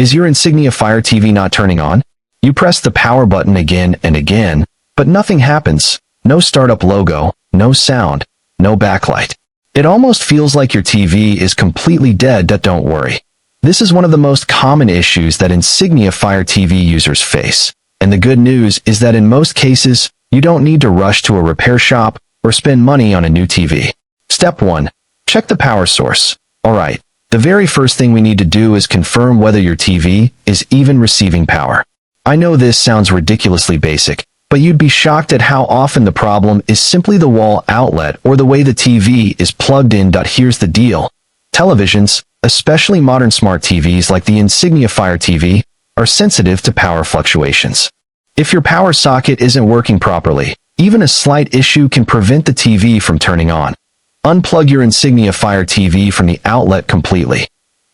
Is your Insignia Fire TV not turning on? You press the power button again and again, but nothing happens. No startup logo, no sound, no backlight. It almost feels like your TV is completely dead. Don't worry. This is one of the most common issues that Insignia Fire TV users face. And the good news is that in most cases, you don't need to rush to a repair shop or spend money on a new TV. Step 1. Check the power source. Alright, the very first thing we need to do is confirm whether your TV is even receiving power. I know this sounds ridiculously basic, but you'd be shocked at how often the problem is simply the wall outlet or the way the TV is plugged in. Here's the deal. Televisions, especially modern smart TVs like the Insignia Fire TV, are sensitive to power fluctuations. If your power socket isn't working properly, even a slight issue can prevent the TV from turning on. Unplug your Insignia Fire TV from the outlet completely.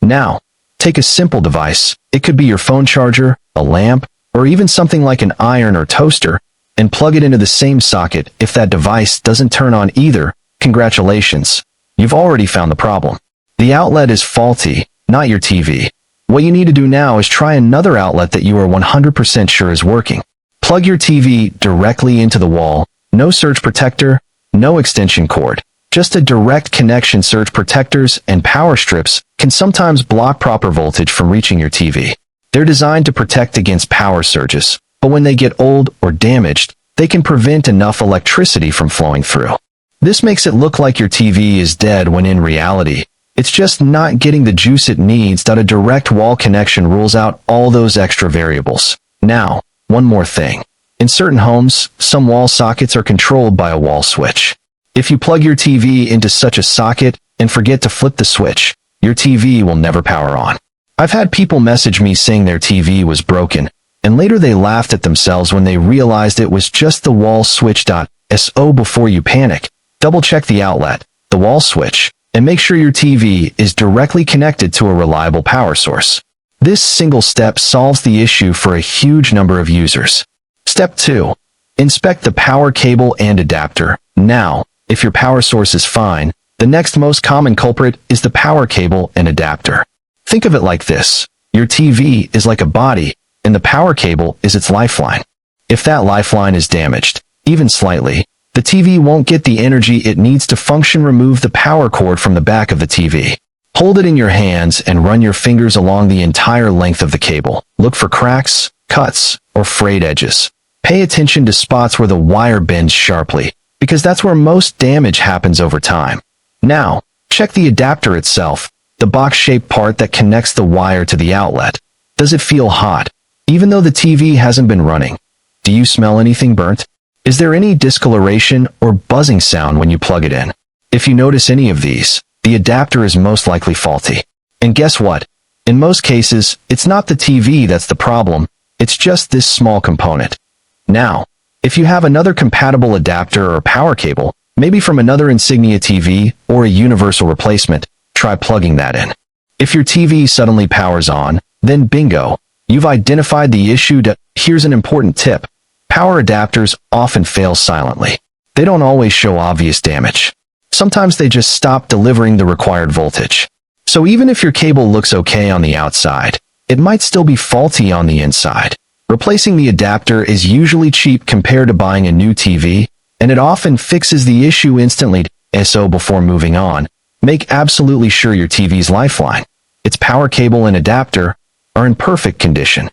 Now, take a simple device, it could be your phone charger, a lamp, or even something like an iron or toaster, and plug it into the same socket. If that device doesn't turn on either, congratulations, you've already found the problem. The outlet is faulty, not your TV. What you need to do now is try another outlet that you are 100% sure is working. Plug your TV directly into the wall, no surge protector, no extension cord. Just a direct connection. Surge protectors and power strips can sometimes block proper voltage from reaching your TV. They're designed to protect against power surges, but when they get old or damaged, they can prevent enough electricity from flowing through. This makes it look like your TV is dead when in reality, it's just not getting the juice it needs. A direct wall connection rules out all those extra variables. Now, one more thing. In certain homes, some wall sockets are controlled by a wall switch. If you plug your TV into such a socket and forget to flip the switch, your TV will never power on. I've had people message me saying their TV was broken, and later they laughed at themselves when they realized it was just the wall switch. So before you panic, double-check the outlet, the wall switch, and make sure your TV is directly connected to a reliable power source. This single step solves the issue for a huge number of users. Step 2. Inspect the power cable and adapter. Now, if your power source is fine, the next most common culprit is the power cable and adapter. Think of it like this. Your TV is like a body, and the power cable is its lifeline. If that lifeline is damaged, even slightly, the TV won't get the energy it needs to function. Remove the power cord from the back of the TV. Hold it in your hands and run your fingers along the entire length of the cable. Look for cracks, cuts, or frayed edges. Pay attention to spots where the wire bends sharply, because that's where most damage happens over time. Now, check the adapter itself, the box-shaped part that connects the wire to the outlet. Does it feel hot, even though the TV hasn't been running? Do you smell anything burnt? Is there any discoloration or buzzing sound when you plug it in? If you notice any of these, the adapter is most likely faulty. And guess what? In most cases, it's not the TV that's the problem, it's just this small component. Now, if you have another compatible adapter or power cable, maybe from another Insignia TV or a universal replacement, try plugging that in. If your TV suddenly powers on, then bingo, you've identified the issue. Here's an important tip. Power adapters often fail silently. They don't always show obvious damage. Sometimes they just stop delivering the required voltage. So even if your cable looks okay on the outside, it might still be faulty on the inside. Replacing the adapter is usually cheap compared to buying a new TV, and it often fixes the issue instantly. So before moving on, make absolutely sure your TV's lifeline, its power cable and adapter, are in perfect condition.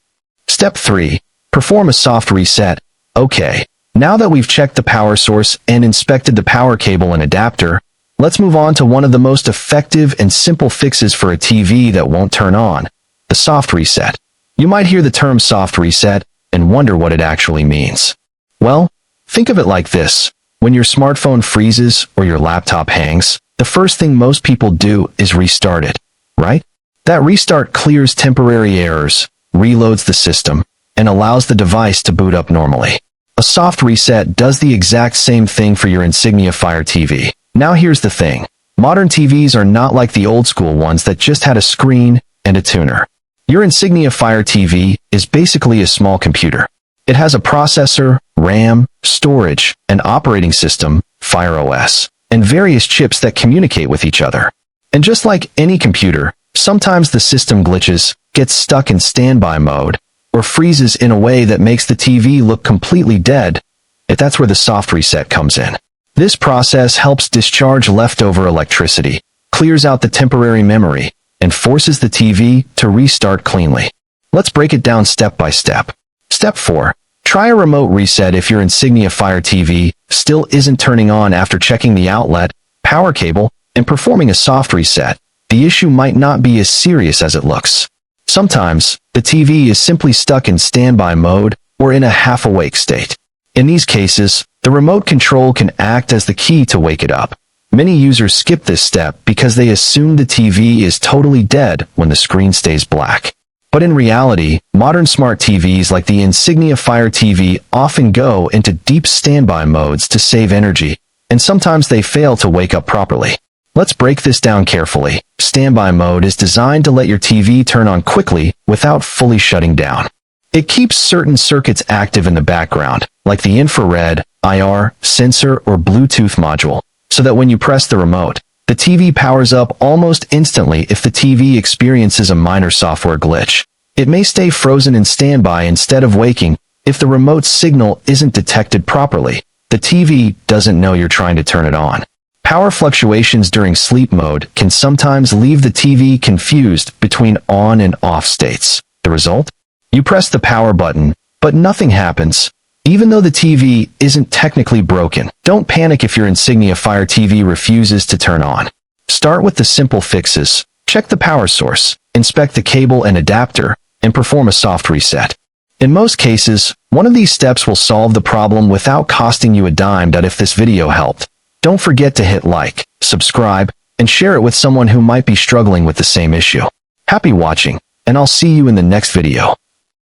Step 3. Perform a soft reset. Okay, now that we've checked the power source and inspected the power cable and adapter, let's move on to one of the most effective and simple fixes for a TV that won't turn on, the soft reset. You might hear the term soft reset and wonder what it actually means. Well, think of it like this. When your smartphone freezes or your laptop hangs, the first thing most people do is restart it, right? That restart clears temporary errors, reloads the system, and allows the device to boot up normally. A soft reset does the exact same thing for your Insignia Fire TV. Now here's the thing. Modern TVs are not like the old school ones that just had a screen and a tuner. Your Insignia Fire TV is basically a small computer. It has a processor, RAM, storage, an operating system, Fire OS, and various chips that communicate with each other. And just like any computer, Sometimes the system glitches, gets stuck in standby mode, or freezes in a way that makes the TV look completely dead. That's where the soft reset comes in. This process helps discharge leftover electricity, clears out the temporary memory, and forces the TV to restart cleanly. Let's break it down step by step. Step 4. Try a remote reset if your Insignia Fire TV still isn't turning on after checking the outlet, power cable, and performing a soft reset. The issue might not be as serious as it looks. Sometimes, the TV is simply stuck in standby mode or in a half-awake state. In these cases, the remote control can act as the key to wake it up. Many users skip this step because they assume the TV is totally dead when the screen stays black. But in reality, modern smart TVs like the Insignia Fire TV often go into deep standby modes to save energy, and sometimes they fail to wake up properly. Let's break this down carefully. Standby mode is designed to let your TV turn on quickly without fully shutting down. It keeps certain circuits active in the background, like the infrared, IR, sensor, or Bluetooth module, so that when you press the remote, the TV powers up almost instantly if the TV experiences a minor software glitch. It may stay frozen in standby instead of waking if the remote signal isn't detected properly. The TV doesn't know you're trying to turn it on. Power fluctuations during sleep mode can sometimes leave the TV confused between on and off states. The result? You press the power button, but nothing happens, even though the TV isn't technically broken. Don't panic if your Insignia Fire TV refuses to turn on. Start with the simple fixes. Check the power source, inspect the cable and adapter, and perform a soft reset. In most cases, one of these steps will solve the problem without costing you a dime. If this video helped, don't forget to hit like, subscribe, and share it with someone who might be struggling with the same issue. Happy watching, and I'll see you in the next video.